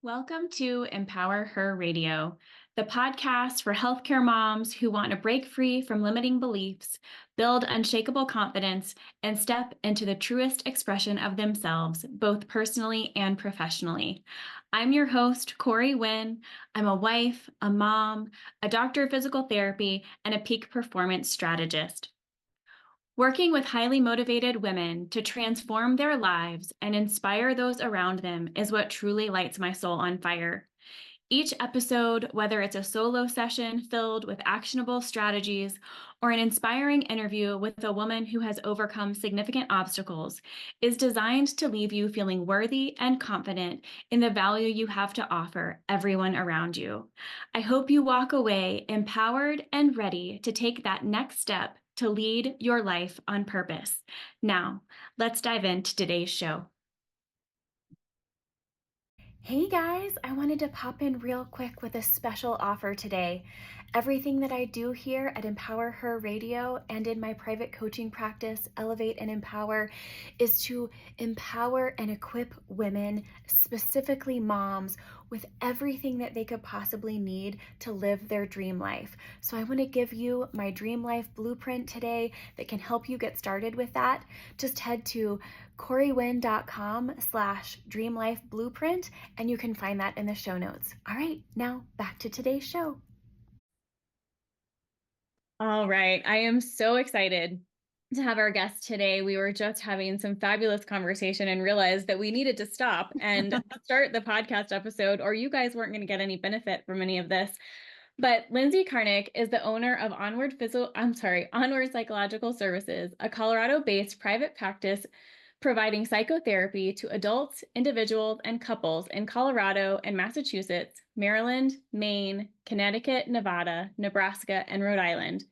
Welcome to Empower Her Radio, the podcast for healthcare moms who want to break free from limiting beliefs, build unshakable confidence, and step into the truest expression of themselves, both personally and professionally. I'm your host, Corey Wynn. I'm a wife, a mom, a doctor of physical therapy, and a peak performance strategist. Working with highly motivated women to transform their lives and inspire those around them is what truly lights my soul on fire. Each episode, whether it's a solo session filled with actionable strategies or an inspiring interview with a woman who has overcome significant obstacles, is designed to leave you feeling worthy and confident in the value you have to offer everyone around you. I hope you walk away empowered and ready to take that next step to lead your life on purpose. Now, let's dive into today's show. Hey guys, I wanted to pop in real quick with a special offer today. Everything that I do here at Empower Her Radio and in my private coaching practice, Elevate and Empower, is to empower and equip women, specifically moms, with everything that they could possibly need to live their dream life. So I want to give you my dream life blueprint today that can help you get started with that. Just head to corywynn.com/dreamlifeblueprint and you can find that in the show notes. All right, now back to today's show. All right, I am so excited to have our guest today. We were just having some fabulous conversation and realized that we needed to stop and start the podcast episode, or you guys weren't going to get any benefit from any of this. But Lindsey Carnick is the owner of Onward Psychological Services, a Colorado-based private practice providing psychotherapy to adults, individuals, and couples in Colorado and Massachusetts, Maryland, Maine, Connecticut, Nevada, Nebraska, and Rhode Island.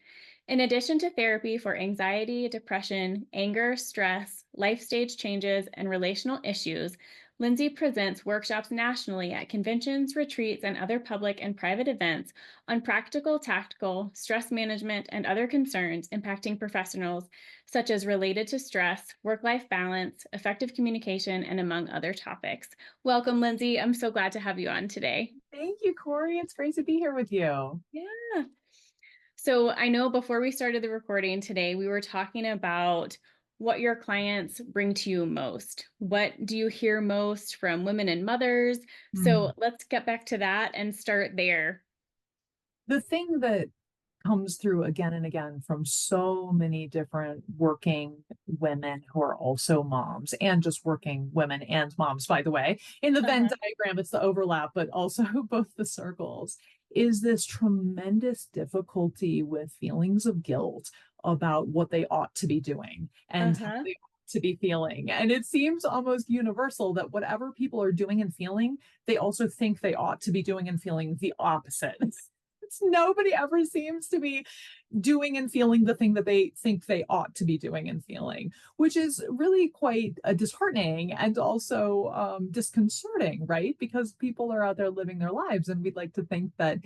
In addition to therapy for anxiety, depression, anger, stress, life stage changes, and relational issues, Lindsey presents workshops nationally at conventions, retreats, and other public and private events on practical, tactical, stress management, and other concerns impacting professionals, such as related to stress, work-life balance, effective communication, and among other topics. Welcome, Lindsey. I'm so glad to have you on today. Thank you, Corey. It's great to be here with you. Yeah. So I know before we started the recording today, we were talking about what your clients bring to you most. What do you hear most from women and mothers? So let's get back to that and start there. The thing that comes through again and again from so many different working women who are also moms, and just working women and moms, by the way, in the Venn diagram, it's the overlap, but also both the circles, is this tremendous difficulty with feelings of guilt about what they ought to be doing and how they ought to be feeling. And it seems almost universal that whatever people are doing and feeling, they also think they ought to be doing and feeling the opposite. Nobody ever seems to be doing and feeling the thing that they think they ought to be doing and feeling, which is really quite disheartening and also disconcerting, right? Because people are out there living their lives, and we'd like to think that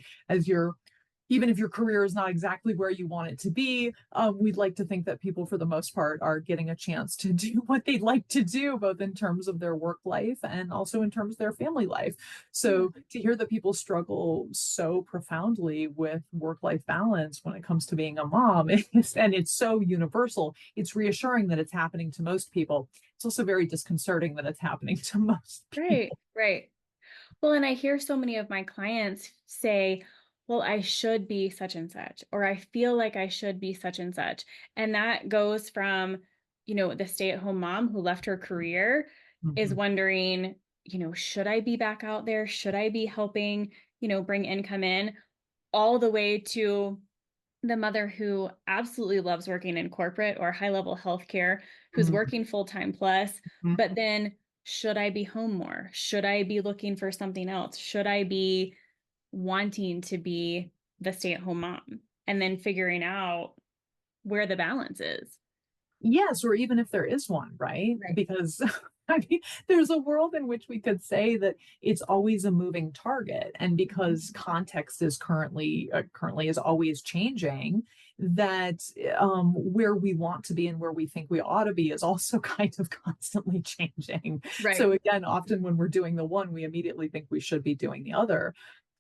even if your career is not exactly where you want it to be, we'd like to think that people, for the most part, are getting a chance to do what they'd like to do, both in terms of their work life and also in terms of their family life. So to hear that people struggle so profoundly with work-life balance when it comes to being a mom, and it's so universal, it's reassuring that it's happening to most people. It's also very disconcerting that it's happening to most people. Right. Well, and I hear so many of my clients say, well, I should be such and such, or I feel like I should be such and such. And that goes from, the stay-at-home mom who left her career is wondering, should I be back out there? Should I be helping, bring income in? All the way to the mother who absolutely loves working in corporate or high-level healthcare, who's working full-time plus, but then should I be home more? Should I be looking for something else? Should I be wanting to be the stay-at-home mom? And then figuring out where the balance is. Yes, or even if there is one, right? Because I mean, there's a world in which we could say that it's always a moving target, and because context is currently is always changing, that where we want to be and where we think we ought to be is also kind of constantly changing. Right. So again, often when we're doing the one, we immediately think we should be doing the other.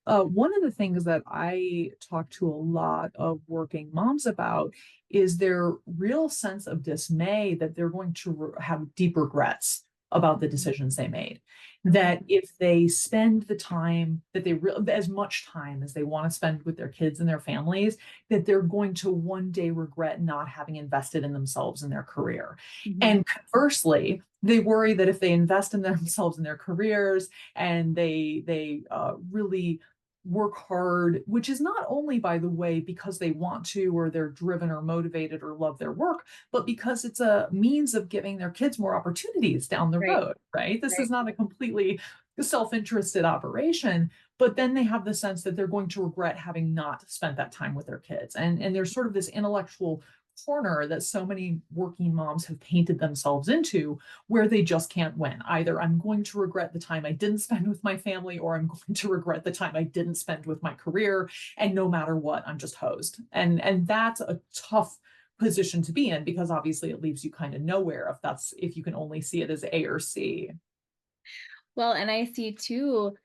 One of the things that I talk to a lot of working moms about is their real sense of dismay that they're going to have deep regrets about the decisions they made. That if they spend the time that as much time as they want to spend with their kids and their families, that they're going to one day regret not having invested in themselves and their career. Mhm. And conversely, they worry that if they invest in themselves and their careers and they really work hard, which is not only, by the way, because they want to or they're driven or motivated or love their work, but because it's a means of giving their kids more opportunities down the Right. road, right? This Right. is not a completely self-interested operation, but then they have the sense that they're going to regret having not spent that time with their kids. And there's sort of this intellectual corner that so many working moms have painted themselves into where they just can't win. Either I'm going to regret the time I didn't spend with my family, or I'm going to regret the time I didn't spend with my career. And no matter what, I'm just hosed. And that's a tough position to be in because obviously it leaves you kind of nowhere if you can only see it as A or C. Well, and I see too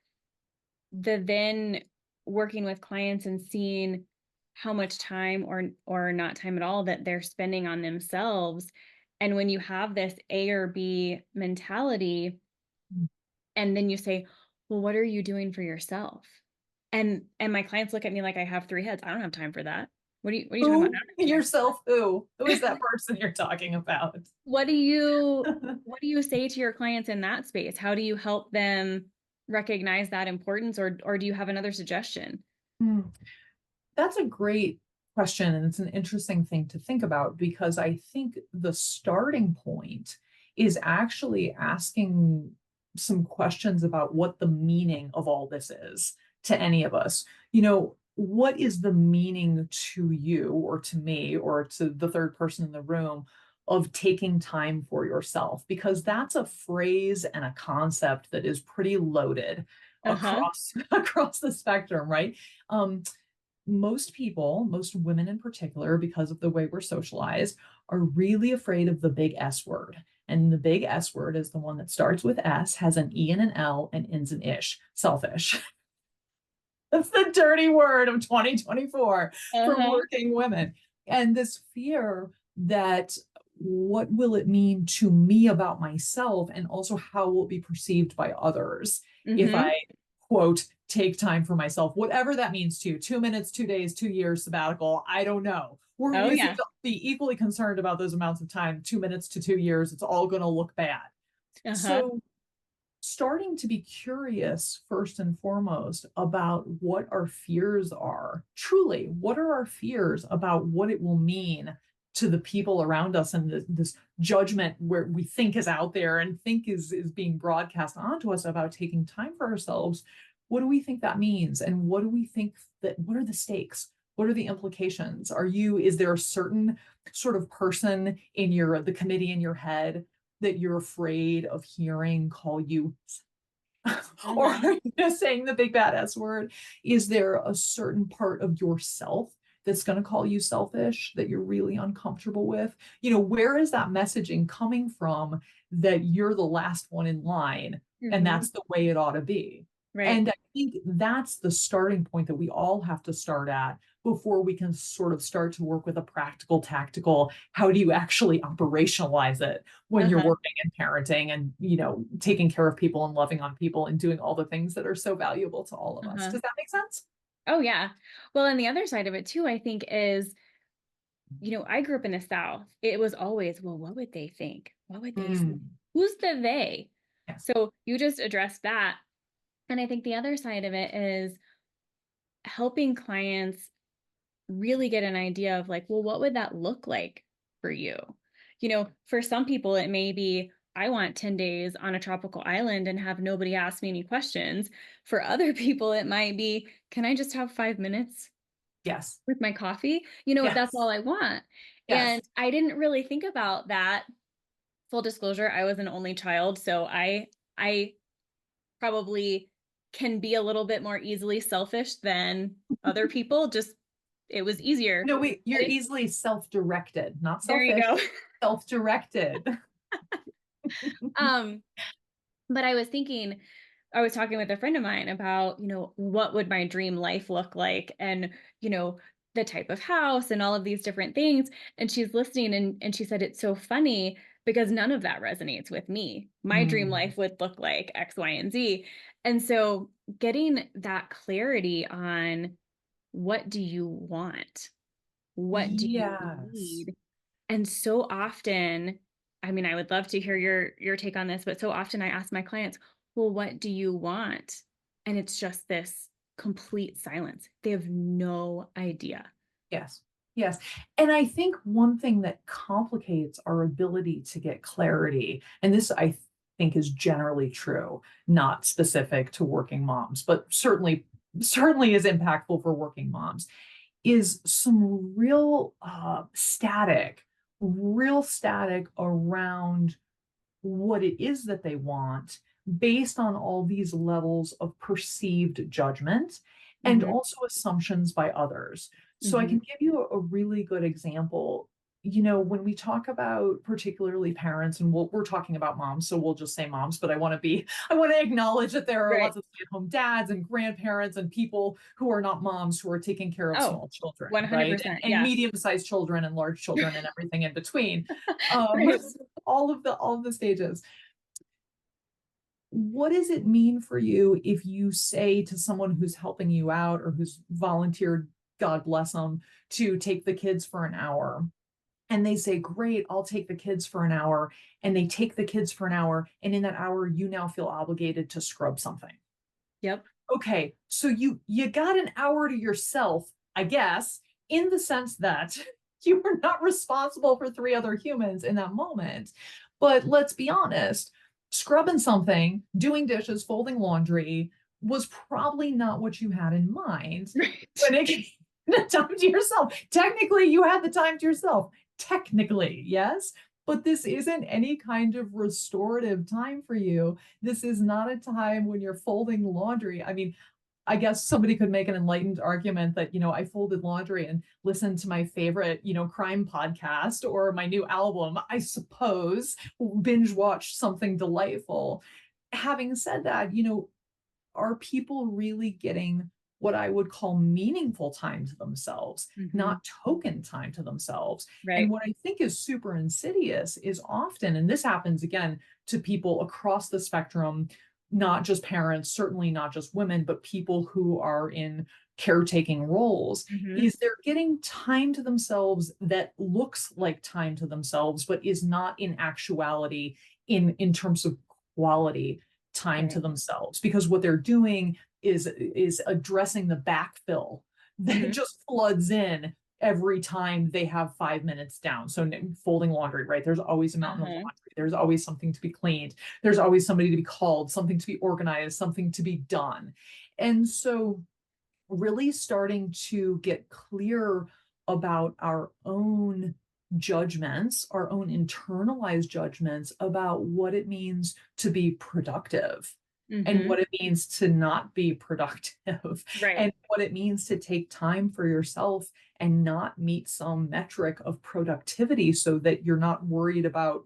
the then working with clients and seeing how much time or not time at all that they're spending on themselves. And when you have this A or B mentality, and then you say, well, what are you doing for yourself? And my clients look at me like I have three heads. I don't have time for that. What are you talking about? Who yourself? Who is that person you're talking about? What do you what do you say to your clients in that space? How do you help them recognize that importance, or do you have another suggestion? Hmm. That's a great question. And it's an interesting thing to think about because I think the starting point is actually asking some questions about what the meaning of all this is to any of us. What is the meaning to you or to me or to the third person in the room of taking time for yourself? Because that's a phrase and a concept that is pretty loaded Uh-huh. across the spectrum, right? Most people, most women in particular, because of the way we're socialized, are really afraid of the big S word. And the big S word is the one that starts with S, has an E and an L, and ends in ish, selfish. That's the dirty word of 2024 for Uh-huh. working women. And this fear that what will it mean to me about myself, and also how will it be perceived by others if Mm-hmm. I, quote, take time for myself, whatever that means to you, 2 minutes, 2 days, 2 years sabbatical, I don't know. Oh We seem yeah. to be equally concerned about those amounts of time, 2 minutes to 2 years, it's all going to look bad. Uh-huh. So starting to be curious first and foremost about what our fears are. Truly, what are our fears about what it will mean to the people around us, and this judgment where we think is out there and think is being broadcast onto us about taking time for ourselves? What do we think that means? And what do we think what are the stakes? What are the implications? Is there a certain sort of person in the committee in your head that you're afraid of hearing call you or Uh-huh. are you just saying the big bad S word? Is there a certain part of yourself that's going to call you selfish that you're really uncomfortable with? Where is that messaging coming from that you're the last one in line and Mm-hmm. that's the way it ought to be? Right. And I think that's the starting point that we all have to start at before we can sort of start to work with a practical, tactical, how do you actually operationalize it when you're Uh-huh. working and parenting and, taking care of people and loving on people and doing all the things that are so valuable to all of us. Uh-huh. Does that make sense? Oh yeah. Well, and the other side of it too, I think is, I grew up in the South. It was always, well, what would they think? What would they say? Mm, Who's the they? yes. So you just addressed that. And I think the other side of it is helping clients really get an idea of like, well, what would that look like for you? For some people, it may be, I want 10 days on a tropical island and have nobody ask me any questions. For other people, it might be, can I just have 5 minutes Yes. with my coffee? That's Yes. all I want. Yes. And I didn't really think about that full disclosure, I was an only child, so I probably can be a little bit more easily selfish than other people. Just it was easier. No, you're It, easily self-directed, not there you selfish, go. self-directed. Um, but I was thinking, I was talking with a friend of mine about, what would my dream life look like, and, you know, the type of house and all of these different things. And she's listening, and she said, it's so funny because none of that resonates with me. My dream Mm. life would look like X, Y, and Z. And so getting that clarity on what do you want? What do you Yes. need? And so often, I mean, I would love to hear your take on this, but so often I ask my clients, well, what do you want? And it's just this complete silence. They have no idea. Yes. Yes. And I think one thing that complicates our ability to get clarity, and this I think is generally true, not specific to working moms, but certainly is impactful for working moms, is some real static around what it is that they want based on all these levels of perceived judgment and Mm-hmm. also assumptions by others. So I Mm-hmm. can give you a really good example. When we talk about particularly parents, and we're talking about moms, so we'll just say moms, but I want to acknowledge that there are Right. lots of stay-at-home dads and grandparents and people who are not moms who are taking care of Oh, small children, right? 100%. And Yeah. medium-sized children and large children and everything in between. Um, Right. all of the stages. What does it mean for you if you say to someone who's helping you out or who's volunteered, God bless them, to take the kids for an hour? And they say, great, I'll take the kids for an hour. And they take the kids for an hour. And in that hour, you now feel obligated to scrub something. Yep. Okay, so you got an hour to yourself, I guess, in the sense that you were not responsible for three other humans in that moment. But let's be honest, scrubbing something, doing dishes, folding laundry was probably not what you had in mind Right. when it came to time to yourself. Technically, you had the time to yourself. Technically, yes. But this isn't any kind of restorative time for you. This is not a time when you're folding laundry. I mean, I guess somebody could make an enlightened argument that, I folded laundry and listened to my favorite, crime podcast or my new album, I suppose, binge watch something delightful. Having said that, are people really getting what I would call meaningful time to themselves, Mm-hmm. not token time to themselves? And Right. what I think is super insidious is often, and this happens again to people across the spectrum, not just parents, certainly not just women, but people who are in caretaking roles, Mm-hmm. is they're getting time to themselves that looks like time to themselves, but is not in actuality in terms of quality time to Right. themselves, because what they're doing is addressing the backfill that Mm-hmm. just floods in every time they have 5 minutes down. So folding laundry, right? There's always a mountain of Uh-huh. laundry. There's always something to be cleaned. There's always somebody to be called, something to be organized, something to be done. And so really starting to get clear about our own judgments, our own internalized judgments about what it means to be productive and Mm-hmm. what it means to not be productive Right. and what it means to take time for yourself and not meet some metric of productivity so that you're not worried about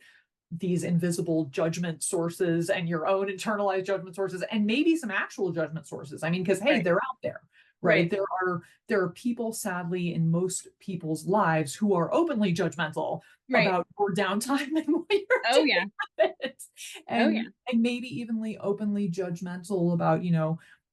these invisible judgment sources and your own internalized judgment sources and maybe some actual judgment sources. I mean, because hey, Right. they're out there, right? Right. There are people, sadly, in most people's lives who are openly judgmental Right. about your downtime and what you're Oh doing yeah. with it. Oh yeah. And maybe evenly openly judgmental about,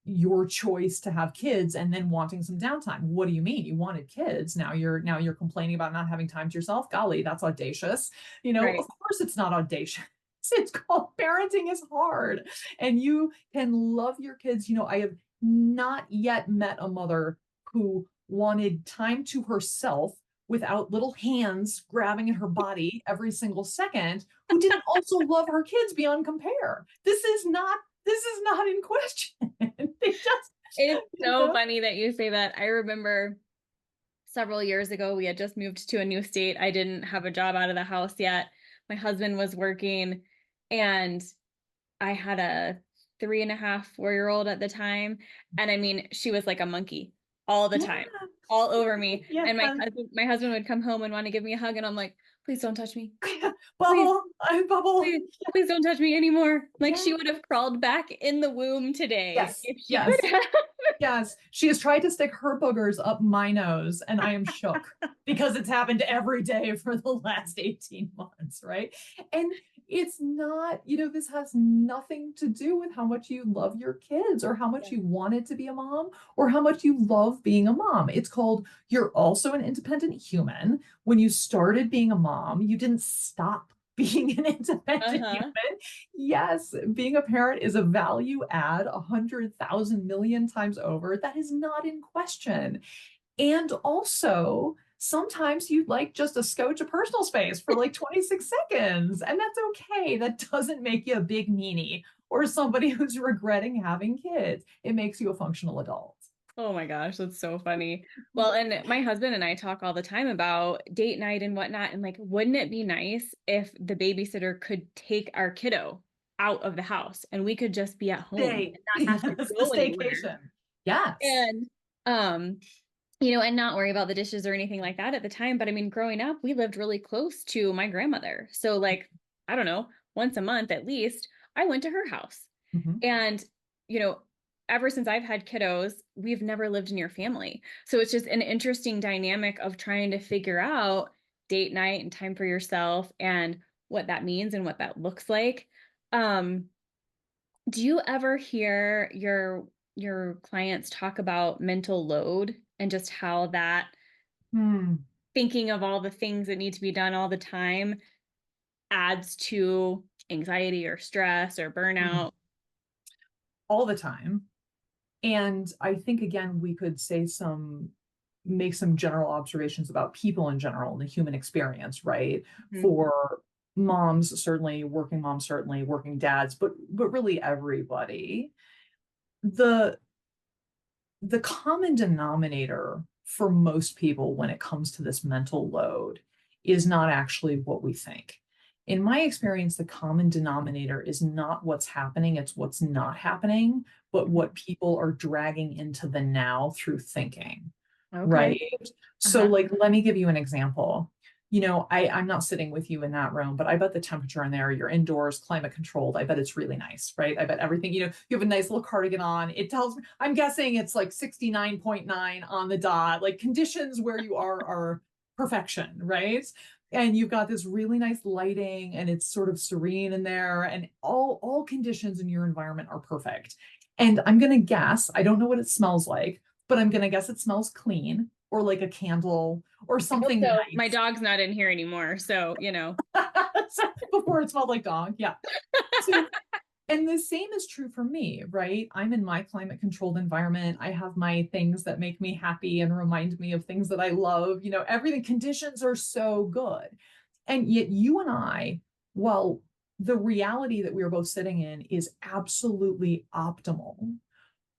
your choice to have kids and then wanting some downtime. What do you mean? You wanted kids. Now you're complaining about not having time to yourself. Golly, that's audacious. Right. Of course it's not audacious. It's called parenting is hard. And you can love your kids. I have not yet met a mother who wanted time to herself without little hands grabbing at her body every single second, who didn't also love her kids beyond compare. This is not in question. They just, It's you so know, funny that you say that. I remember several years ago, we had just moved to a new state. I didn't have a job out of the house yet, my husband was working, and I had a 3.5, 4-year-old at the time. And I mean, she was like a monkey all the Yeah. time, all over me. Yeah. And my husband would come home and want to give me a hug, and I'm like, please don't touch me. Please, Bubble, I'm Bubble. please, please don't touch me anymore. Like, Yeah. she would have crawled back in the womb today Yes. if she could Yes. have. Yes, she has tried to stick her boogers up my nose, and I am shook because it's happened every day for the last 18 months, right? And it's not, this has nothing to do with how much you love your kids or how much Yeah. you wanted to be a mom or how much you love being a mom. It's called you're also an independent human. When you started being a mom, you didn't stop being an independent Uh-huh. human. Yes, being a parent is a value add 100,000 million times over. That is not in question. And also, sometimes you'd like just a scotch of personal space for like 26 seconds, and that's okay. That doesn't make you a big meanie or somebody who's regretting having kids. It makes you a functional adult. Oh my gosh, that's so funny. Well, and my husband and I talk all the time about date night and whatnot. And like, wouldn't it be nice if the babysitter could take our kiddo out of the house and we could just be at home Stay. and not have to Yes, the go anywhere? staycation. Yes. And um, and not worry about the dishes or anything like that at the time. But I mean, growing up, we lived really close to my grandmother. So like, I don't know, once a month at least, I went to her house. Mhm. And, you know, ever since I've had kiddos, we've never lived near family. So it's just an interesting dynamic of trying to figure out date night and time for yourself and what that means and what that looks like. Um, do you ever hear your clients talk about mental load and just how that Hmm. thinking of all the things that need to be done all the time adds to anxiety or stress or Hmm. burnout? All the time. And I think again, we could make some general observations about people in general and the human experience, right? Mhm. For moms, certainly, working dads, but really everybody. The the common denominator for most people when it comes to this mental load is not actually what we think. In my experience, the common denominator is not what's happening, it's what's not happening, but what people are dragging into the now through thinking, Okay. right? So, Uh-huh. like, let me give you an example. I'm not sitting with you in that room, but I bet the temperature in there, you're indoors, climate controlled. I bet it's really nice, right? I bet everything, you have a nice little cardigan on. It tells me, I'm guessing it's like 69.9 on the dot, like conditions where you are perfection, right? And you've got this really nice lighting and it's sort of serene in there, and all conditions in your environment are perfect. And I'm gonna guess, I don't know what it smells like, but I'm gonna guess it smells clean or like a candle or I hope something so. My nice. dog's not in here anymore, so Before it smelled like dog. Yeah. So, and the same is true for me, right? I'm in my climate controlled environment. I have my things that make me happy and remind me of things that I love. Everything, conditions are so good. And yet, you and I, well, the reality that we are both sitting in is absolutely optimal,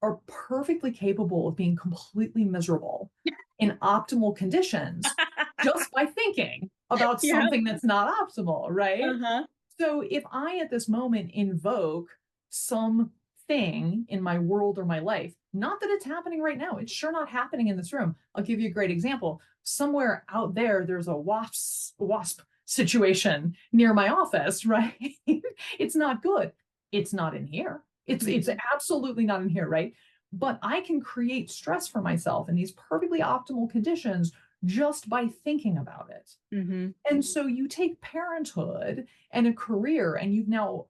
are perfectly capable of being completely miserable in optimal conditions just by thinking about yeah. something that's not optimal, right? Uh-huh. So if I at this moment invoke something in my world or my life, not that it's happening right now, it's sure not happening in this room. I'll give you a great example. Somewhere out there, there's a wasp situation near my office, right? It's not good. It's not in here. It's Mhm. absolutely not in here, right? But I can create stress for myself in these perfectly optimal conditions just by thinking about it. Mhm. And so you take parenthood and a career, and you've now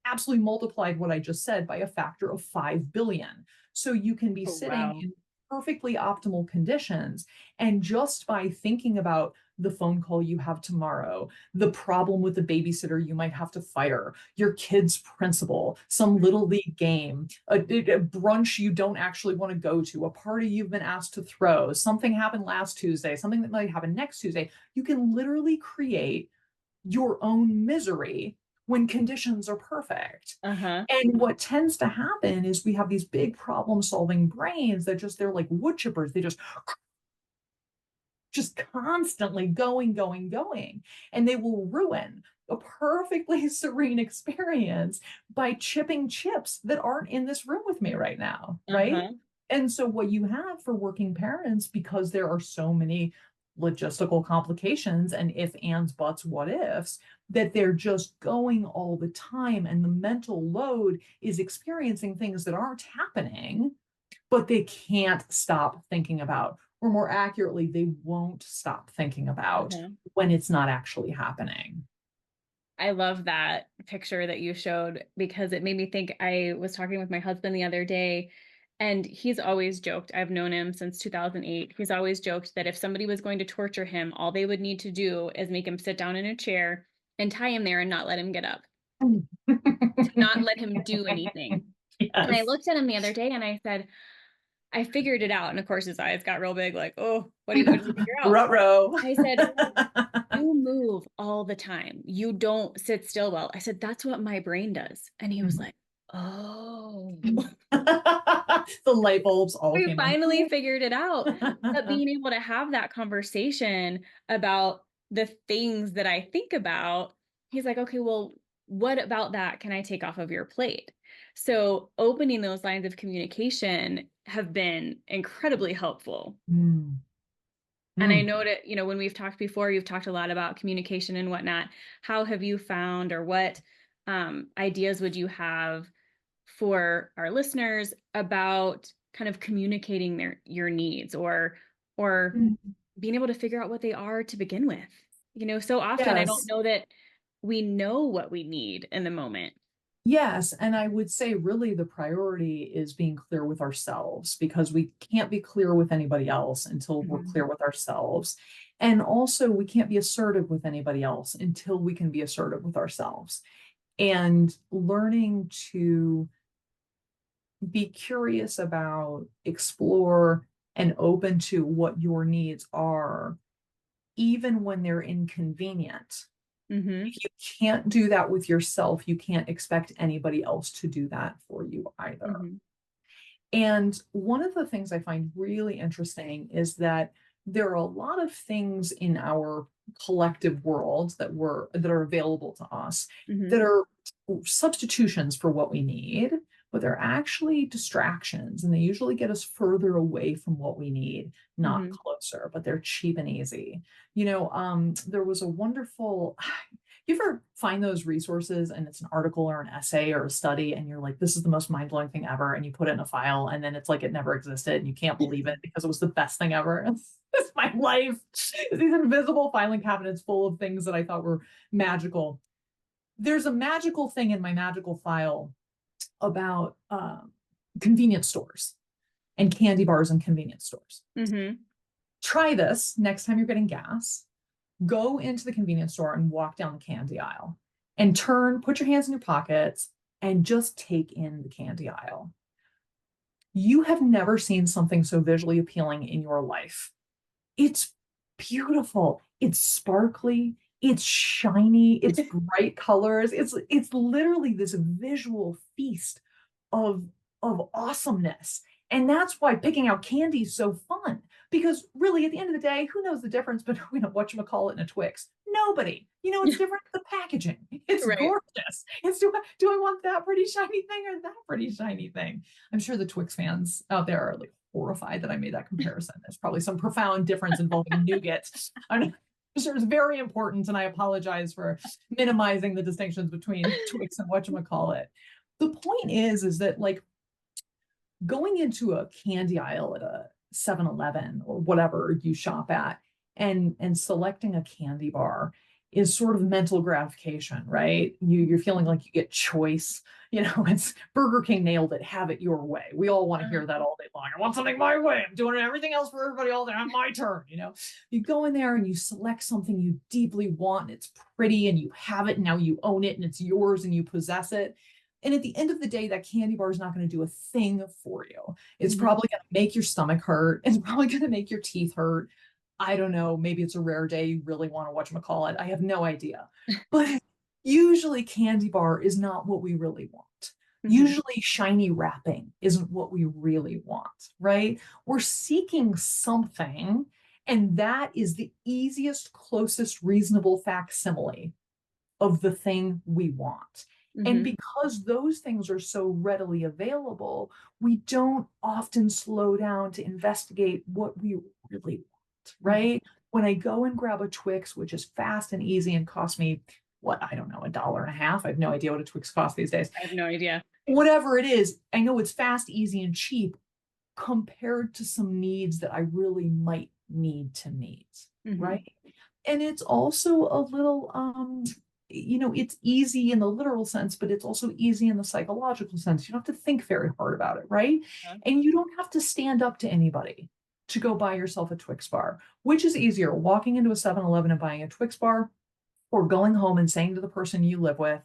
absolutely multiplied what I just said by a factor of 5 billion. So you can be Oh, sitting wow. in perfectly optimal conditions. And just by thinking about the phone call you have tomorrow, the problem with the babysitter you might have to fire, your kid's principal, some little league game, a brunch you don't actually want to go to, a party you've been asked to throw, something happened last Tuesday, something that might happen next Tuesday, you can literally create your own misery when conditions are perfect. Uh-huh. And what tends to happen is we have these big problem solving brains that they're like wood chippers. They just just constantly going, going, going. And they will ruin a perfectly serene experience by chipping chips that aren't in this room with me right now, right? Uh-huh. And so what you have for working parents, because there are so many logistical complications and if, ands, buts, what ifs, that they're just going all the time and the mental load is experiencing things that aren't happening, but they can't stop thinking about, or more accurately, they won't stop thinking about Uh-huh. when it's not actually happening. I love that picture that you showed because it made me think. I was talking with my husband the other day, and he's always joked. I've known him since 2008. He's always joked that if somebody was going to torture him, all they would need to do is make him sit down in a chair and tie him there and not let him get up, to not let him do anything. And I Yes. looked at him the other day and I said, I figured it out. And of course, his eyes got real big, like, oh, what did you figure out? Ruh-roh. I said, you move all the time. You don't sit still well. I said, that's what my brain does. And he was like, oh, The light bulbs all we came on. finally figured it out. But being able to have that conversation about the things that I think about, he's like, okay, well, what about that can I take off of your plate? So opening those lines of communication have been incredibly helpful. Mm, And I mm. know that, when we've talked before, you've talked a lot about communication and whatnot. How have you found, or what ideas would you have for our listeners about kind of communicating your needs, or Mm. being able to figure out what they are to begin with? So often I don't Yes. know that we know what we need in the moment. Yes, and I would say really the priority is being clear with ourselves because we can't be clear with anybody else until we're Mhm. clear with ourselves. And also, we can't be assertive with anybody else until we can be assertive with ourselves. And learning to be curious about, explore, and open to what your needs are, even when they're inconvenient. Mhm. If you can't do that with yourself, you can't expect anybody else to do that for you either. Mhm. And one of the things I find really interesting is that there are a lot of things in our collective world that are available to us that Mhm. are substitutions for what we need, but they're actually distractions, and they usually get us further away from what we need, not Mhm. closer, but they're cheap and easy. There was a wonderful, you ever find those resources and it's an article or an essay or a study and you're like, this is the most mind-blowing thing ever, and you put it in a file and then it's like it never existed and you can't believe it because it was the best thing ever. It's my life. These invisible filing cabinets full of things that I thought were magical. There's a magical thing in my magical file about convenience stores and candy bars and convenience stores. Mhm. Try this next time you're getting gas. Go into the convenience store and walk down the candy aisle and put your hands in your pockets and just take in the candy aisle. You have never seen something so visually appealing in your life. It's beautiful. It's sparkly. It's shiny. It's bright colors. It's literally this visual feast of awesomeness. And that's why picking out candy is so fun. Because really, at the end of the day, who knows the difference between a whatchamacallit and a Twix? Nobody. It's different. The packaging. It's Right. gorgeous. Do I want that pretty shiny thing or that pretty shiny thing? I'm sure the Twix fans out there are like horrified that I made that comparison. There's probably some profound difference involving nougat. I'm sure it's very important, and I apologize for minimizing the distinctions between Twix and whatchamacallit. The point is that like going into a candy aisle at a 7-Eleven or whatever you shop at and selecting a candy bar is sort of mental gratification, right? You're feeling like you get choice. It's Burger King nailed it. Have it your way. We all want to hear that all day long. I want something my way. I'm doing everything else for everybody all day. I'm my turn. You go in there and you select something you deeply want. And it's pretty and you have it. And now you own it and it's yours and you possess it. And at the end of the day, that candy bar is not going to do a thing for you. It's Mhm. probably going to make your stomach hurt. It's probably going to make your teeth hurt. I don't know. Maybe it's a rare day you really want to whatchamacallit. I have no idea. But usually candy bar is not what we really want. Mhm. Usually shiny wrapping isn't what we really want, right? We're seeking something, And that is the easiest, closest, reasonable facsimile of the thing we want. And Mm-hmm. because those things are so readily available, we don't often slow down to investigate what we really want, right? When I go and grab a Twix, which is fast and easy and costs me, what, I don't know, $1.50. I have no idea what a Twix costs these days. I have no idea. Whatever it is, I know it's fast, easy, and cheap compared to some needs that I really might need to meet, right? And it's also a little it's easy in the literal sense, but it's also easy in the psychological sense. You don't have to think very hard about it, right? Uh-huh. And you don't have to stand up to anybody to go buy yourself a Twix bar. Which is easier, walking into a 7-Eleven and buying a Twix bar, or going home and saying to the person you live with,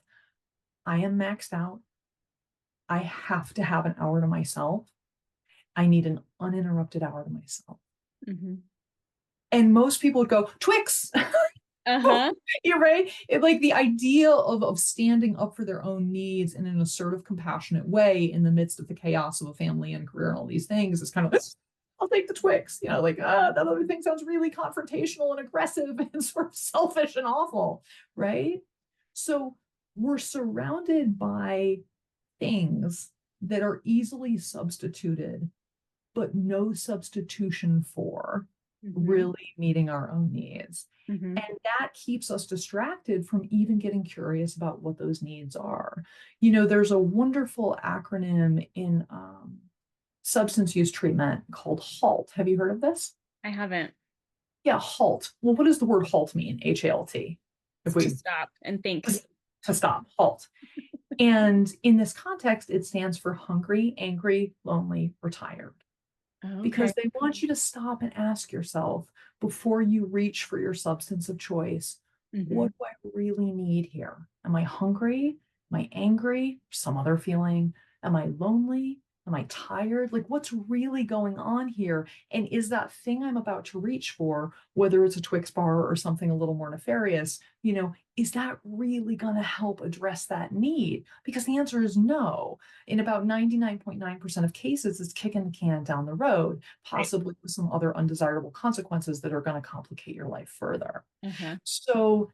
I am maxed out. I have to have an hour to myself. I need an uninterrupted hour to myself. Mm-hmm. And most people would go, Twix. Uh-huh. You're right. Like the idea of standing up for their own needs in an assertive, compassionate way in the midst of the chaos of a family and career and all these things is kind of, I'll take the Twix. Like, that other thing sounds really confrontational and aggressive and sort of selfish and awful, right? So we're surrounded by things that are easily substituted, but no substitution for really meeting our own needs. Mm-hmm. And that keeps us distracted from even getting curious about what those needs are. There's a wonderful acronym in substance use treatment called HALT. Have you heard of this? I haven't. Yeah, HALT. Well, what does the word HALT mean? HALT. If we To stop and think. to stop, HALT. And in this context, it stands for hungry, angry, lonely, or tired. Because Okay. they want you to stop and ask yourself before you reach for your substance of choice, what do I really need here? Am I hungry? Am I angry? Some other feeling? Am I lonely? Am I tired? Like, what's really going on here? And is that thing I'm about to reach for, whether it's a Twix bar or something a little more nefarious, is that really going to help address that need? Because the answer is no. In about 99.9% of cases, it's kicking the can down the road, possibly with some other undesirable consequences that are going to complicate your life further. Uh-huh. So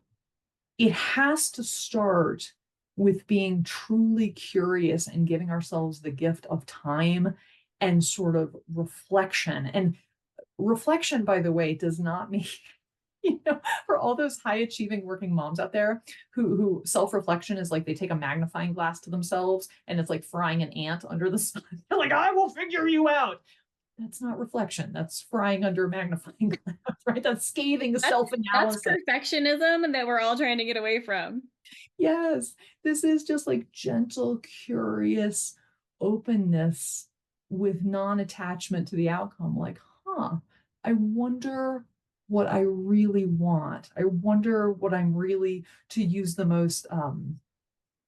it has to start with being truly curious and giving ourselves the gift of time and sort of reflection. And reflection, by the way, does not mean, for all those high achieving working moms out there who self-reflection is like they take a magnifying glass to themselves and it's like frying an ant under the sun. They're like, I will figure you out. That's not reflection. That's frying under a magnifying glass, right? That's scathing self-analysis. That's perfectionism that we're all trying to get away from. Yes, this is just like gentle, curious openness with non-attachment to the outcome. Like, I wonder what I really want. I wonder what I'm really, to use the most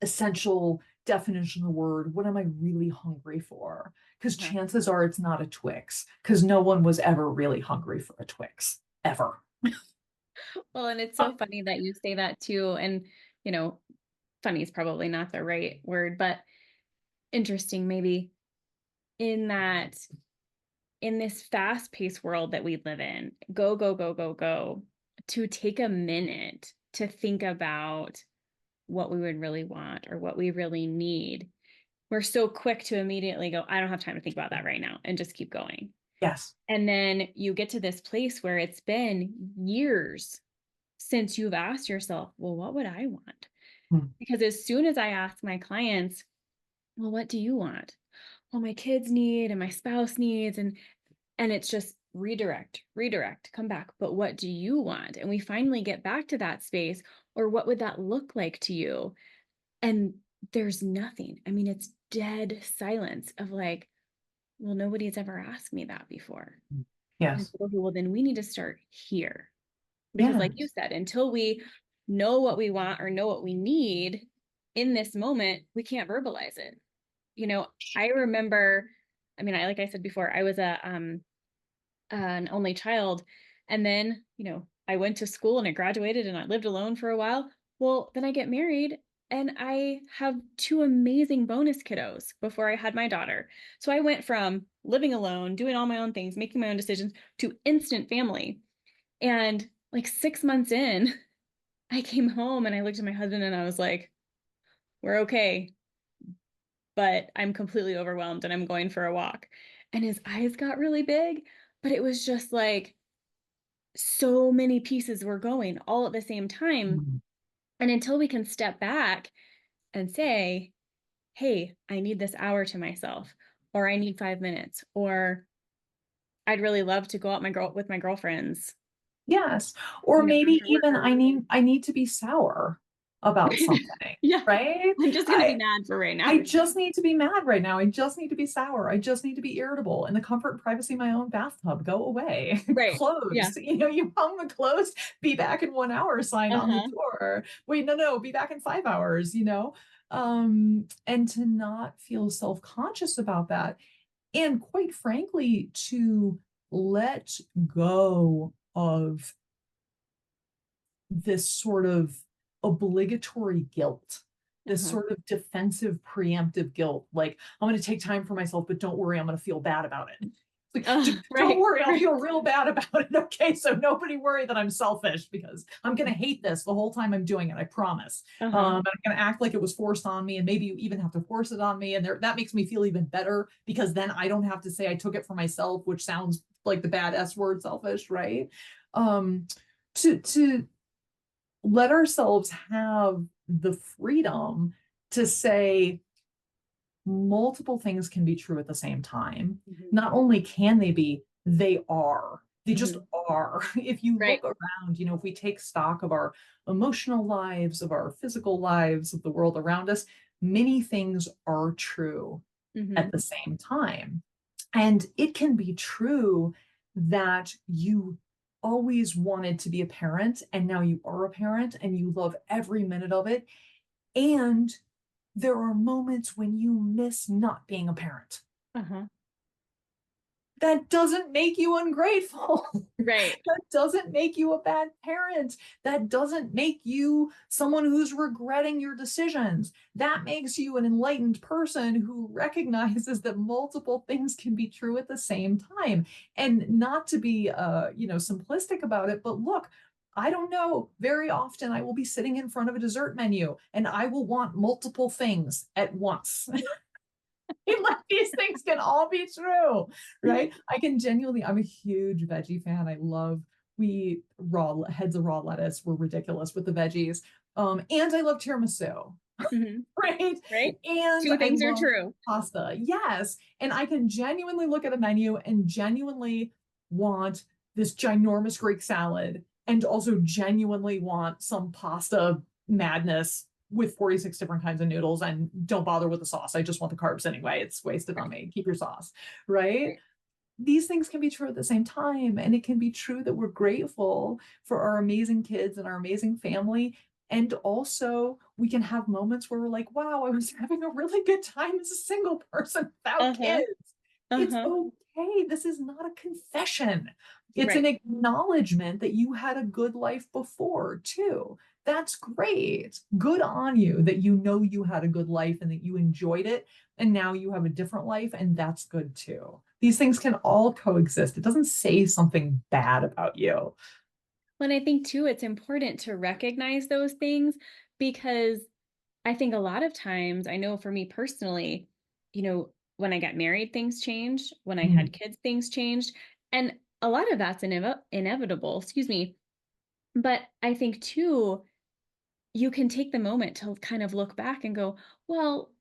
essential definition of the word, what am I really hungry for? Because chances are it's not a Twix, because no one was ever really hungry for a Twix, ever. Well, and it's so funny that you say that too. And, funny is probably not the right word, but interesting maybe in that, in this fast-paced world that we live in, go, go, go, go, go, to take a minute to think about what we would really want or what we really need. We're so quick to immediately go, I don't have time to think about that right now, and just keep going. Yes. And then you get to this place where it's been years since you've asked yourself, well, what would I want? Because as soon as I ask my clients, well, what do you want? Well, my kids need and my spouse needs, and it's just redirect, come back. But what do you want? And we finally get back to that space, or what would that look like to you? And there's nothing. I mean, it's dead silence of like, well, nobody's ever asked me that before. Yes. Okay, well, then we need to start here. Because like you said, until we know what we want or know what we need in this moment, we can't verbalize it. I remember, like I said before, I was an only child. And then, I went to school and I graduated and I lived alone for a while. Well, then I get married and I have two amazing bonus kiddos before I had my daughter. So I went from living alone, doing all my own things, making my own decisions, to instant family. And like 6 months in, I came home and I looked at my husband and I was like, we're okay, but I'm completely overwhelmed and I'm going for a walk. And his eyes got really big, but it was just like so many pieces were going all at the same time. Mm. And until we can step back and say, hey, I need this hour to myself, or I need 5 minutes, or I'd really love to go out with my girlfriends, Yes. Or maybe after work even or I need to be sour about something, yeah, right? I'm just gonna be I mad for right now. I just need to be mad right now. I just need to be sour. I just need to be irritable in the comfort and privacy of my own bathtub. Go away. Right. Yeah. Closed. You hung the closed, be back in 1 hour sign on the Uh-huh. door. Wait, no, be back in 5 hours. And to not feel self-conscious about that. And quite frankly, to let go of this sort of obligatory guilt, this Uh-huh. sort of defensive, preemptive guilt. Like, I'm going to take time for myself, but don't worry, I'm going to feel bad about it. Like, don't Right. worry, I'll Right. feel real bad about it. Okay, so nobody worry that I'm selfish because I'm going to hate this the whole time I'm doing it. I promise. Uh-huh. I'm going to act like it was forced on me, and maybe you even have to force it on me, and that makes me feel even better because then I don't have to say I took it for myself, which sounds like the bad S word, selfish, right? Um, to let ourselves have the freedom to say multiple things can be true at the same time. Mhm. Not only can they be, they are. They just Mhm. are. If you Right. look around, if we take stock of our emotional lives, of our physical lives, of the world around us, many things are true at Mhm. the same time. And it can be true that you always wanted to be a parent and now you are a parent and you love every minute of it. And there are moments when you miss not being a parent. Uh-huh. That doesn't make you ungrateful. Right. That doesn't make you a bad parent. That doesn't make you someone who's regretting your decisions. That makes you an enlightened person who recognizes that multiple things can be true at the same time. And not to be simplistic about it, but look, I don't know. Very often I will be sitting in front of a dessert menu and I will want multiple things at once. Like these things can all be true, right? I can genuinely, I'm a huge veggie fan. I love we raw heads of raw lettuce were ridiculous with the veggies. And I love tiramisu, Mhm. right? Right. And Two I things are love true. pasta. Yes. And I can genuinely look at a menu and genuinely want this ginormous Greek salad and also genuinely want some pasta madness with 46 different kinds of noodles and don't bother with the sauce. I just want the carbs anyway. It's wasted on Right. me. Keep your sauce, right? Right. These things can be true at the same time. And it can be true that we're grateful for our amazing kids and our amazing family. And also, we can have moments where we're like, wow, I was having a really good time as a single person without Uh-huh. kids. It's Uh-huh. okay. This is not a confession. It's an Right. acknowledgement that you had a good life before, too. That's great. Good on you that you know you had a good life and that you enjoyed it. And now you have a different life, and that's good too. These things can all coexist. It doesn't say something bad about you. Well, and I think too, it's important to recognize those things because I think a lot of times, I know for me personally, when I got married, things changed. When I Mm. had kids, things changed. And a lot of that's inevitable, excuse me. But I think too, you can take the moment to kind of look back and go, well,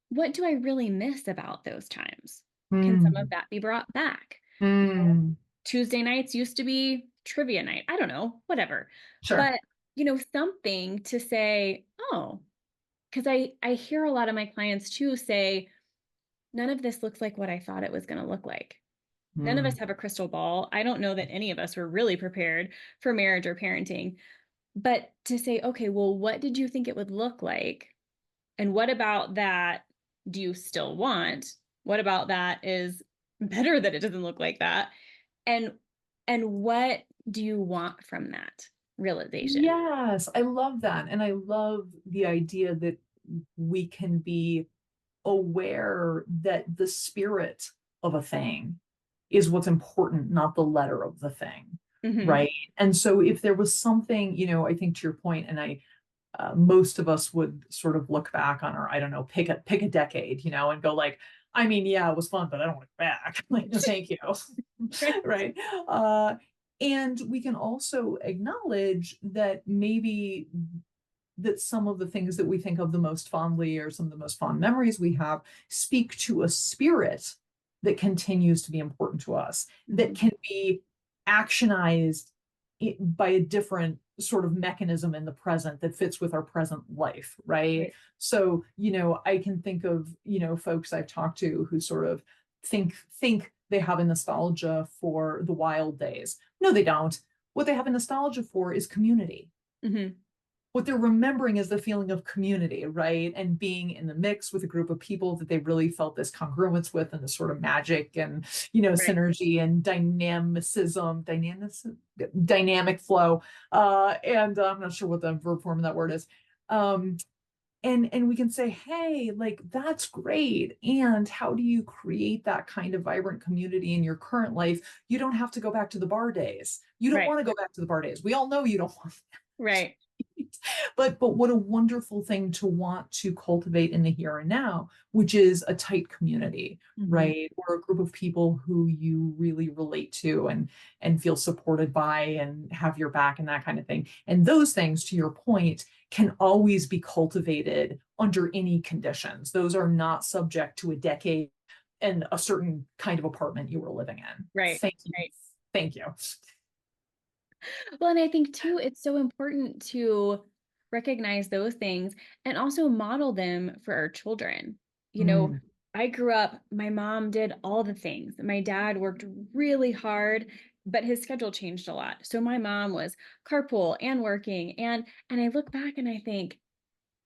what do I really miss about those times? Can some of Mm. that be brought back? Mm. Tuesday nights used to be trivia night. I don't know, whatever. Sure. But, something to say, oh, because I hear a lot of my clients too say, none of this looks like what I thought it was going to look like. None of Mm. us have a crystal ball. I don't know that any of us were really prepared for marriage or parenting. But to say, okay, well, what did you think it would look like? And what about that do you still want? What about that is better that it doesn't look like that? And what do you want from that realization? Yes, I love that. And I love the idea that we can be aware that the spirit of a thing is what's important, not the letter of the thing. Mhm. right? And so if there was something, I think to your point, and most of us would sort of look back on our, I don't know, pick a decade, and go like, I mean, yeah, it was fun, but I don't want it back. Like, no, thank you. Right. Right. Uh, and we can also acknowledge that maybe that some of the things that we think of the most fondly, or some of the most fond memories we have, speak to a spirit that continues to be important to us, that Mhm. can be actionized by a different sort of mechanism in the present that fits with our present life, right? Right. So, I can think of, folks I've talked to who sort of think they have a nostalgia for the wild days. No, they don't. What they have a nostalgia for is community. Mhm. What they're remembering is the feeling of community, right? And being in the mix with a group of people that they really felt this congruence with, and this sort of magic and, Right. synergy and dynamic flow. And I'm not sure what the verb form of that word is. Um, and we can say, hey, like, that's great. And how do you create that kind of vibrant community in your current life? You don't have to go back to the bar days. You don't Right. want to go back to the bar days. We all know you don't want. Right. But what a wonderful thing to want to cultivate in the here and now, which is a tight community, Mhm. right? Or a group of people who you really relate to and feel supported by and have your back and that kind of thing. And those things, to your point, can always be cultivated under any conditions. Those are not subject to a decade and a certain kind of apartment you were living in. Right. Thank you. Right. Thank you. Well, and I think too, it's so important to recognize those things and also model them for our children. You know, Mm, I grew up, my mom did all the things. My dad worked really hard, but his schedule changed a lot. So my mom was carpool and working, and I look back and I think,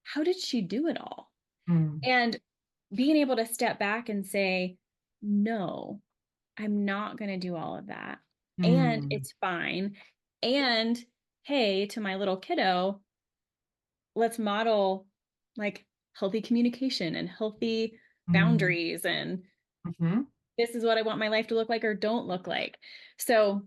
how did she do it all? mm, And being able to step back and say, no, I'm not going to do all of that. And mm, it's fine. And hey, to my little kiddo, let's model like healthy communication and healthy mm, boundaries. And mhm, this is what I want my life to look like or don't look like. So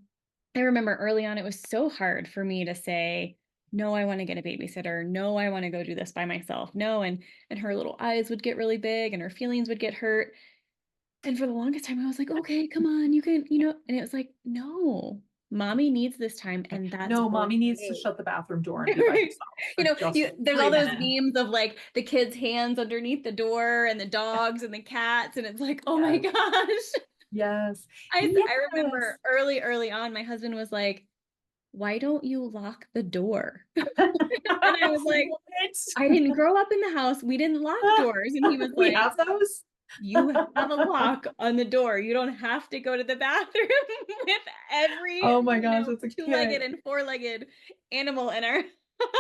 I remember early on, it was so hard for me to say, no, I want to get a babysitter. No, I want to go do this by myself. No. And her little eyes would get really big and her feelings would get hurt. And for the longest time, I was like, okay, come on, you can, and it was like, no, mommy needs this time, and that's no, mommy needs to okay. shut the bathroom door and be by herself for just There's all those 3 minutes. memes of like the kids' hands underneath the door and the dogs and the cats, and it's like, oh my Yes, gosh. yes, I remember yes. early on, my husband was like, why don't you lock the door? And I was like, What? I didn't grow up in the house. We didn't lock doors. And he was We like, have those? you have a lock on the door. You don't have to go to the bathroom with every, Oh my gosh, that's a two-legged kid. and four-legged animal in our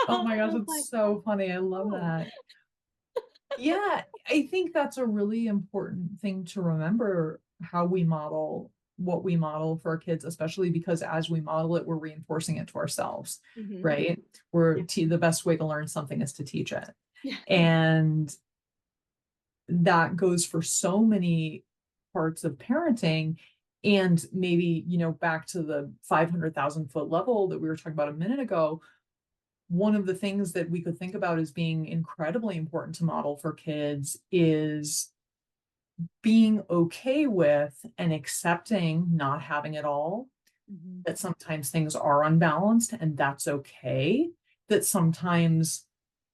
Oh house. my I gosh, was it's like, so funny. I love oh, that. Yeah, I think that's a really important thing to remember, how we model what we model for our kids, especially because as we model it, we're reinforcing it to ourselves, hmm, right? The best way to learn something is to teach it. yeah, And that goes for so many parts of parenting. And maybe, back to the 500,000-foot level that we were talking about a minute ago, one of the things that we could think about as being incredibly important to model for kids is being okay with and accepting not having it all, hmm, that sometimes things are unbalanced and that's okay, that sometimes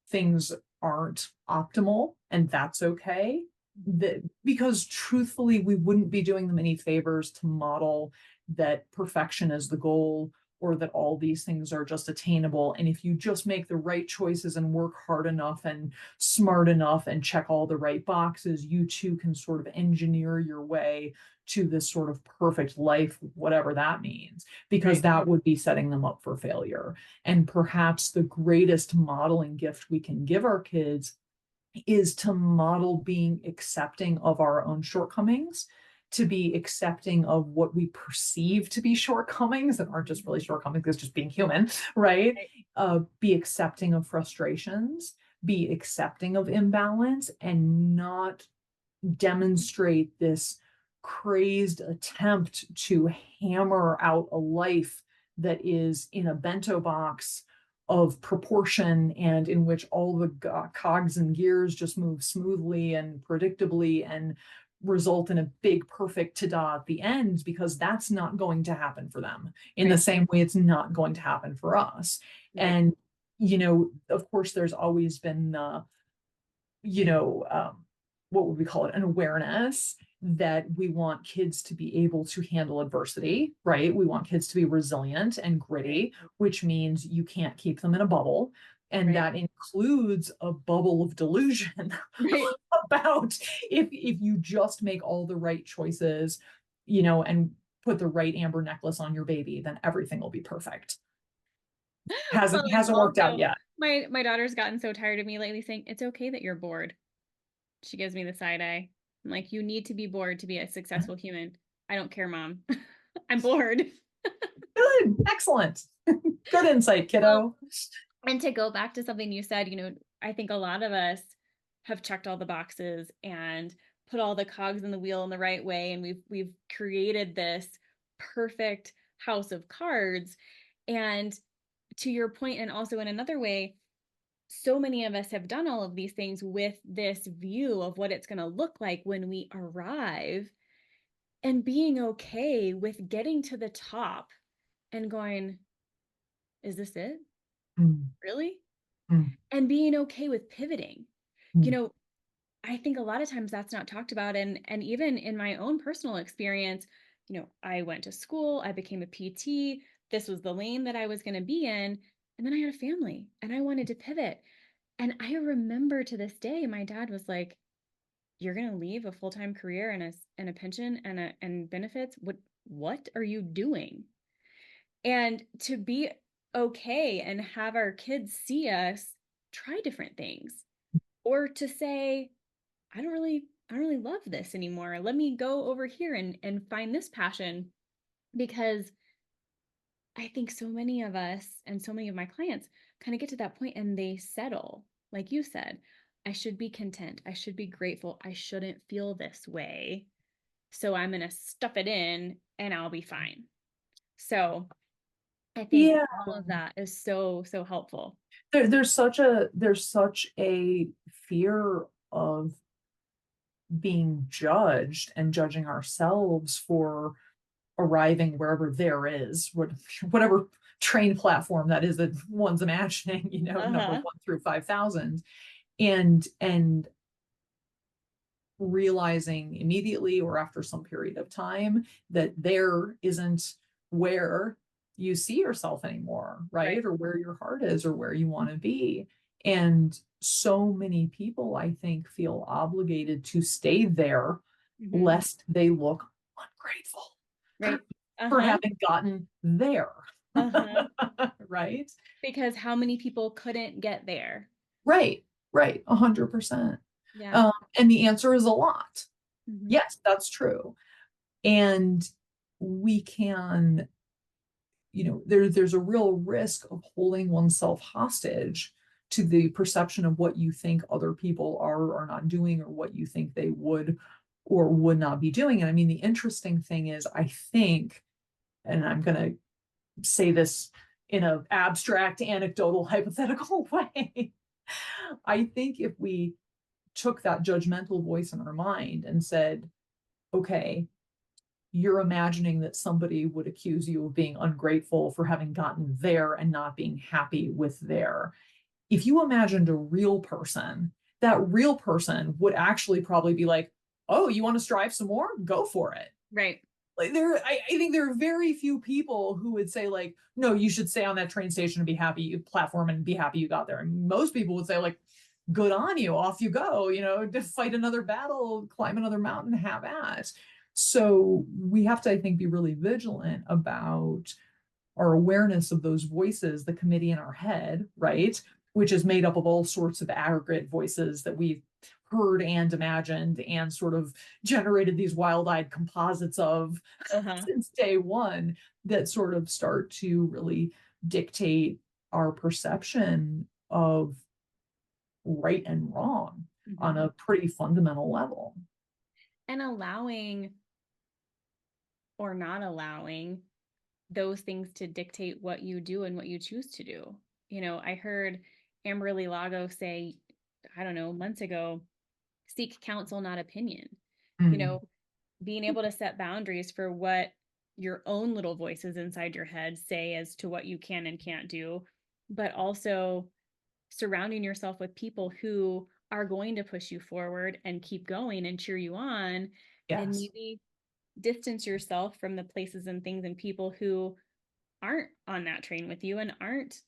things aren't optimal and that's okay, that because truthfully we wouldn't be doing them any favors to model that perfection is the goal, or that all these things are just attainable, and if you just make the right choices and work hard enough and smart enough and check all the right boxes, you too can sort of engineer your way to this sort of perfect life, whatever that means, because right, that would be setting them up for failure. And perhaps the greatest modeling gift we can give our kids is to model being accepting of our own shortcomings, to be accepting of what we perceive to be shortcomings that aren't just really shortcomings, it's just being human, right? right, Be accepting of frustrations, be accepting of imbalance, and not demonstrate this crazed attempt to hammer out a life that is in a bento box of proportion and in which all the cogs and gears just move smoothly and predictably and result in a big perfect ta-da at the end, because that's not going to happen for them in the same way it's not going to happen for us. Right. And of course there's always been what would we call it, an awareness that we want kids to be able to handle adversity, right? We want kids to be resilient and gritty, which means you can't keep them in a bubble. And that includes a bubble of delusion about if you just make all the right choices, and put the right amber necklace on your baby, then everything will be perfect. Hasn't worked out yet. My daughter's gotten so tired of me lately saying, it's okay that you're bored. She gives me the side eye. I'm like, you need to be bored to be a successful human. I don't care, Mom. I'm bored. Good. Excellent. Good insight, kiddo. Well, and to go back to something you said, I think a lot of us have checked all the boxes and put all the cogs in the wheel in the right way. And we've created this perfect house of cards. And to your point, and also in another way, so many of us have done all of these things with this view of what it's going to look like when we arrive, and being okay with getting to the top and going, is this it? Really? And being okay with pivoting. I think a lot of times that's not talked about. And even in my own personal experience, I went to school, I became a PT. This was the lane that I was going to be in. And then I had a family and I wanted to pivot. And I remember to this day, my dad was like, you're going to leave a full-time career and a pension and benefits. What are you doing? And to be okay and have our kids see us try different things, or to say, I don't really love this anymore. Let me go over here and find this passion. Because I think so many of us and so many of my clients kind of get to that point and they settle. Like you said, I should be content. I should be grateful. I shouldn't feel this way. So I'm going to stuff it in and I'll be fine. So I think all of that is so, so helpful. There's such a fear of being judged and judging ourselves for arriving wherever there is, whatever train platform that is that one's imagining, number 1 through 5,000, and realizing immediately or after some period of time that there isn't where you see yourself anymore, right? Or where your heart is or where you want to be. And so many people, I think, feel obligated to stay there lest they look ungrateful for having gotten there. Right? Because how many people couldn't get there? Right. 100%. Yeah. And the answer is a lot. Yes, that's true. And we can, there's a real risk of holding oneself hostage to the perception of what you think other people are or are not doing, or what you think they would or would not be doing. And I mean, the interesting thing is, I think, and I'm going to say this in an abstract, anecdotal, hypothetical way, I think if we took that judgmental voice in our mind and said, okay, you're imagining that somebody would accuse you of being ungrateful for having gotten there and not being happy with there. If you imagined a real person, that real person would actually probably be like, oh, you want to strive some more? Go for it. Right. Like I think there are very few people who would say like, no, you should stay on that train station and be happy, platform, and be happy you got there. And most people would say like, good on you, off you go, to fight another battle, climb another mountain, have at. So we have to, I think, be really vigilant about our awareness of those voices, the committee in our head, right? Which is made up of all sorts of aggregate voices that we've heard and imagined and sort of generated these wild-eyed composites of since day one, that sort of start to really dictate our perception of right and wrong on a pretty fundamental level. And allowing or not allowing those things to dictate what you do and what you choose to do. I heard Amberly Lago say, I don't know, months ago, seek counsel, not opinion. You Mm. know, being able to set boundaries for what your own little voices inside your head say as to what you can and can't do, but also surrounding yourself with people who are going to push you forward and keep going and cheer you on, and Yes. maybe distance yourself from the places and things and people who aren't on that train with you and aren't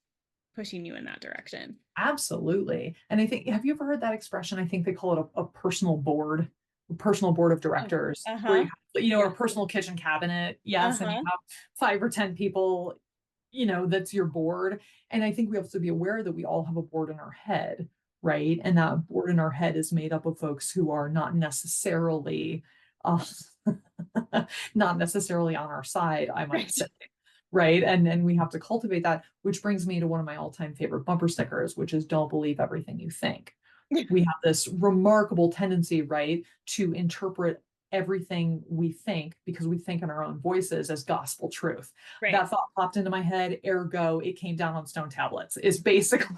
pushing you in that direction. Absolutely. And I think, have you ever heard that expression? I think they call it a personal board of Oh, directors, where you uh-huh. have, Yeah. a personal kitchen cabinet. Yes. And you Uh-huh. have 5 or 10 people, that's your board. And I think we have to be aware that we all have a board in our head, right? And that board in our head is made up of folks who are not necessarily, uh, not necessarily on our side, I might say. Right. And we have to cultivate that, which brings me to one of my all-time favorite bumper stickers, which is don't believe everything you think. We have this remarkable tendency, right, to interpret everything we think, because we think in our own voices, as gospel truth. Right. That thought popped into my head, ergo, it came down on stone tablets, is basically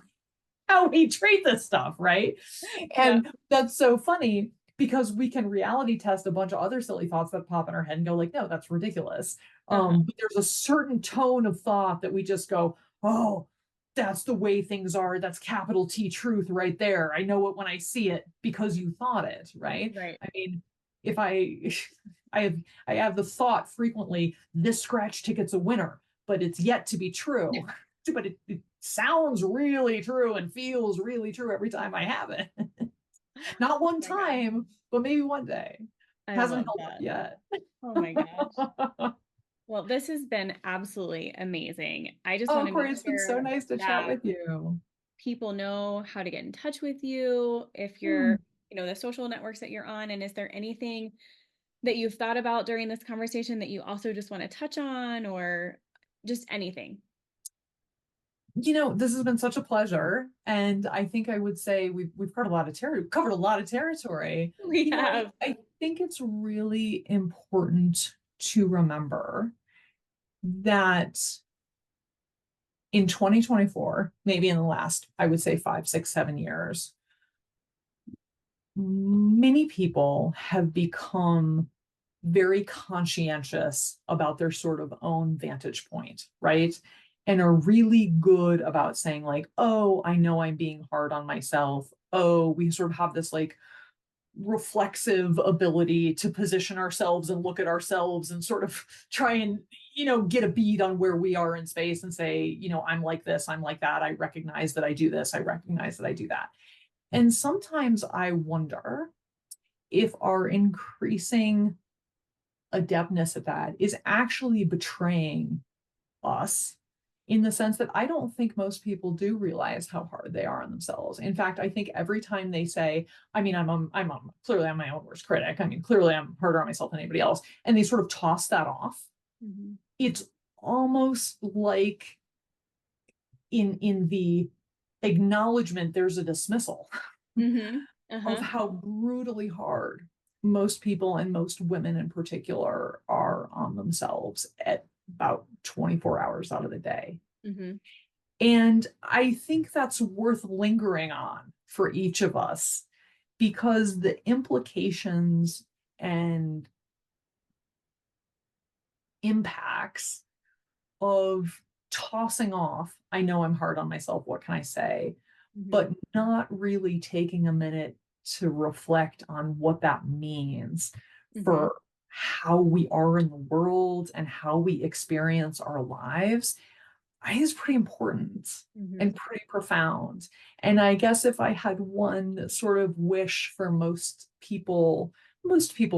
how we treat this stuff, right? Yeah. And that's so funny, because we can reality test a bunch of other silly thoughts that pop in our head and go like, no, that's ridiculous. Uh-huh. But there's a certain tone of thought that we just go, oh, that's the way things are. That's capital T truth right there. I know it when I see it because you thought it, right? Right. I mean, if I I have I have the thought frequently, this scratch ticket's a winner, but it's yet to be true. But it sounds really true and feels really true every time I have it. Not one Oh my gosh. time, but maybe one day. I Hasn't love held up that. yet. Oh my gosh. Well, this has been absolutely amazing. I just want Oh, to Corey, make it's been so sure nice to chat that with you. people know how to get in touch with you, if Hmm. you're, the social networks that you're on, and is there anything that you've thought about during this conversation that you also just want to touch on, or just anything? This has been such a pleasure, and I think I would say we've covered a lot of territory. We have. I think it's really important to remember that in 2024, maybe in the last, I would say 5, 6, 7 years, many people have become very conscientious about their sort of own vantage point, right? And are really good about saying, like, oh, I know I'm being hard on myself. Oh, we sort of have this like reflexive ability to position ourselves and look at ourselves and sort of try and, get a bead on where we are in space and say, I'm like this, I'm like that. I recognize that I do this. I recognize that I do that. And sometimes I wonder if our increasing adeptness at that is actually betraying us, in the sense that I don't think most people do realize how hard they are on themselves. In fact, I think every time they say, I mean, clearly I'm my own worst critic. I mean, clearly I'm harder on myself than anybody else. And they sort of toss that off. Mm-hmm. It's almost like in the acknowledgement, there's a dismissal Mm-hmm. of Uh-huh. how brutally hard most people, and most women in particular, are on themselves at about 24 hours out of the day. Mm-hmm. And I think that's worth lingering on for each of us, because the implications and impacts of tossing off, I know I'm hard on myself, what can I say? Mm-hmm. But not really taking a minute to reflect on what that means Mm-hmm. for how we are in the world and how we experience our lives, I think is pretty important Mm-hmm. and pretty profound. And I guess if I had one sort of wish for most people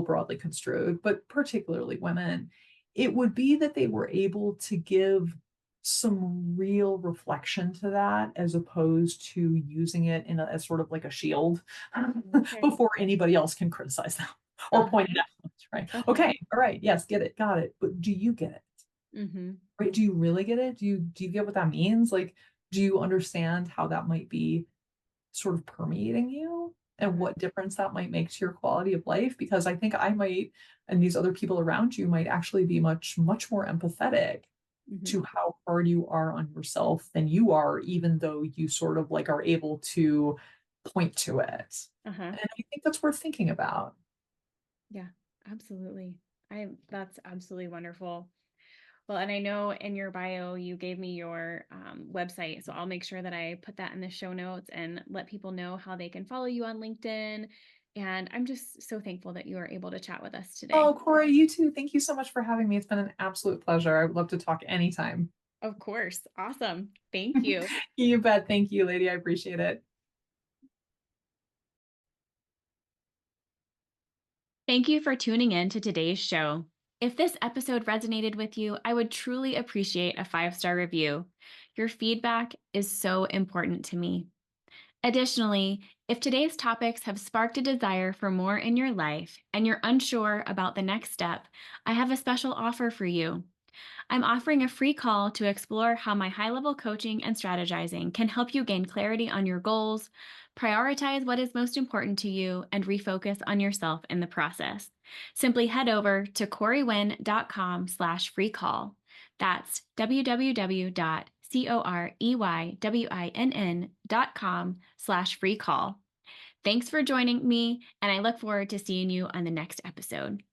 broadly construed, but particularly women, it would be that they were able to give some real reflection to that, as opposed to using it as sort of like a shield Okay. before anybody else can criticize them or point it Uh-huh. out. Right. Uh-huh. Okay. All right. Yes. Get it. Got it. But do you get it? Mm-hmm. Right? Do you really get it? Do you get what that means? Like, do you understand how that might be sort of permeating you, and Uh-huh. what difference that might make to your quality of life? Because I think I might, and these other people around you might actually be much, much more empathetic Hmm. to how hard you are on yourself than you are, even though you sort of like are able to point to it. Uh-huh. And I think that's worth thinking about. Yeah, absolutely. That's absolutely wonderful. Well, and I know in your bio, you gave me your website. So I'll make sure that I put that in the show notes and let people know how they can follow you on LinkedIn. And I'm just so thankful that you are able to chat with us today. Oh, Corey, you too. Thank you so much for having me. It's been an absolute pleasure. I would love to talk anytime. Of course. Awesome. Thank you. You bet. Thank you, lady. I appreciate it. Thank you for tuning in to today's show. If this episode resonated with you, I would truly appreciate a 5-star review. Your feedback is so important to me. Additionally, if today's topics have sparked a desire for more in your life and you're unsure about the next step, I have a special offer for you. I'm offering a free call to explore how my high level coaching and strategizing can help you gain clarity on your goals, prioritize what is most important to you, and refocus on yourself in the process. Simply head over to coreyWynn.com/free call. That's www.coreyWynn.com/free call. Thanks for joining me, and I look forward to seeing you on the next episode.